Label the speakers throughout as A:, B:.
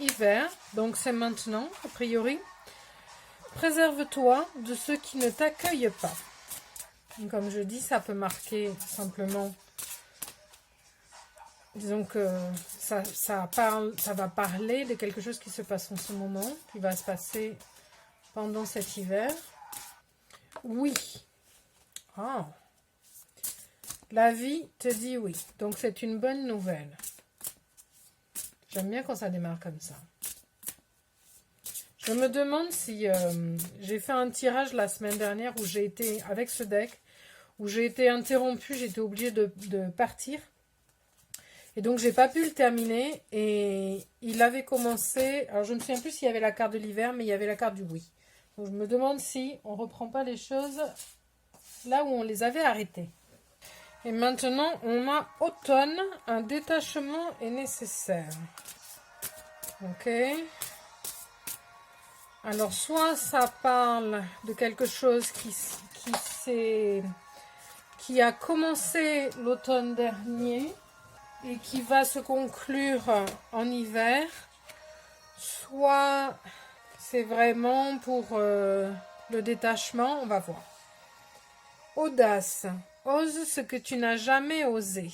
A: hiver, donc c'est maintenant, a priori. Préserve-toi de ceux qui ne t'accueillent pas. Donc, comme je dis, ça peut marquer simplement, disons que ça va parler de quelque chose qui se passe en ce moment, qui va se passer pendant cet hiver. Oui. Ah. La vie te dit oui. Donc, c'est une bonne nouvelle. J'aime bien quand ça démarre comme ça. Je me demande si j'ai fait un tirage la semaine dernière où j'ai été, avec ce deck, où j'ai été interrompue, j'étais obligée de partir. Et donc, j'ai pas pu le terminer. Et il avait commencé, alors je ne me souviens plus s'il y avait la carte de l'hiver, mais il y avait la carte du oui. Donc, je me demande si on reprend pas les choses là où on les avait arrêtées. Et maintenant, on a automne, un détachement est nécessaire. Ok. Alors, soit ça parle de quelque chose qui a commencé l'automne dernier et qui va se conclure en hiver, soit c'est vraiment pour le détachement, on va voir. Audace, ose ce que tu n'as jamais osé.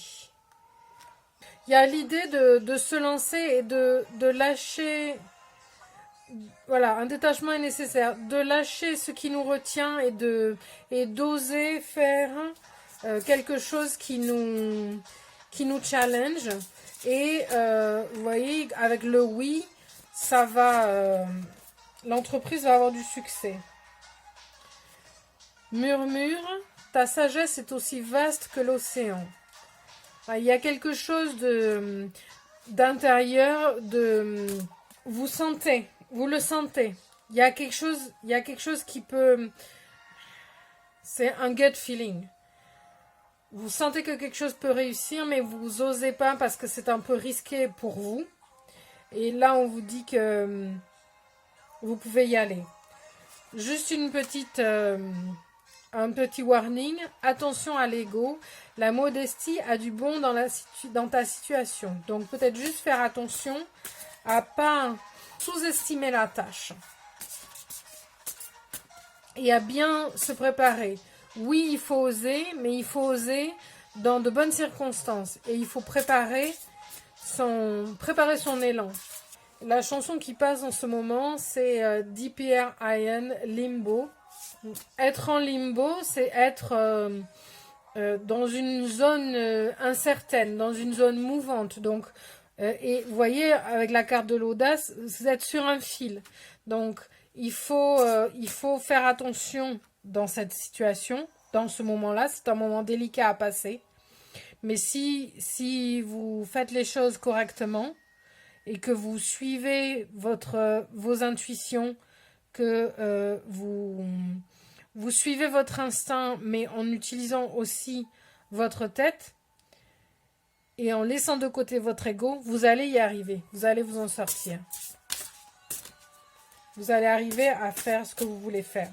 A: Il y a l'idée de se lancer et de lâcher. Voilà, un détachement est nécessaire. De lâcher ce qui nous retient et d'oser faire quelque chose qui nous challenge. Et vous voyez, avec le oui, ça va, l'entreprise va avoir du succès. Murmure, ta sagesse est aussi vaste que l'océan. Il y a quelque chose d'intérieur, vous sentez. Vous le sentez. Il y a quelque chose qui peut... C'est un gut feeling. Vous sentez que quelque chose peut réussir, mais vous n'osez pas parce que c'est un peu risqué pour vous. Et là, on vous dit que vous pouvez y aller. Juste un petit warning. Attention à l'ego. La modestie a du bon dans ta situation. Donc, peut-être juste faire attention à pas sous-estimer la tâche et à bien se préparer. Oui, il faut oser, mais il faut oser dans de bonnes circonstances et il faut préparer son élan. La chanson qui passe en ce moment, c'est DPR Ian, Limbo. Être en limbo, c'est être dans une zone incertaine, dans une zone mouvante. Donc, et vous voyez, avec la carte de l'audace, vous êtes sur un fil. Donc, il faut faire attention dans cette situation, dans ce moment-là. C'est un moment délicat à passer. Mais si vous faites les choses correctement et que vous suivez vos intuitions, que vous suivez votre instinct, mais en utilisant aussi votre tête, et en laissant de côté votre ego, vous allez y arriver. Vous allez vous en sortir. Vous allez arriver à faire ce que vous voulez faire.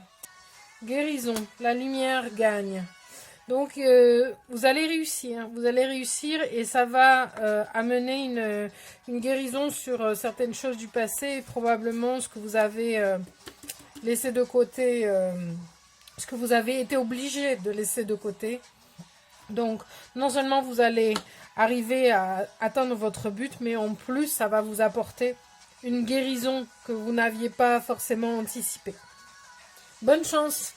A: Guérison. La lumière gagne. Donc, vous allez réussir. Vous allez réussir et ça va amener une guérison sur certaines choses du passé. Et probablement ce que vous avez laissé de côté, ce que vous avez été obligé de laisser de côté. Donc, non seulement vous allez arriver à atteindre votre but, mais en plus, ça va vous apporter une guérison que vous n'aviez pas forcément anticipée. Bonne chance!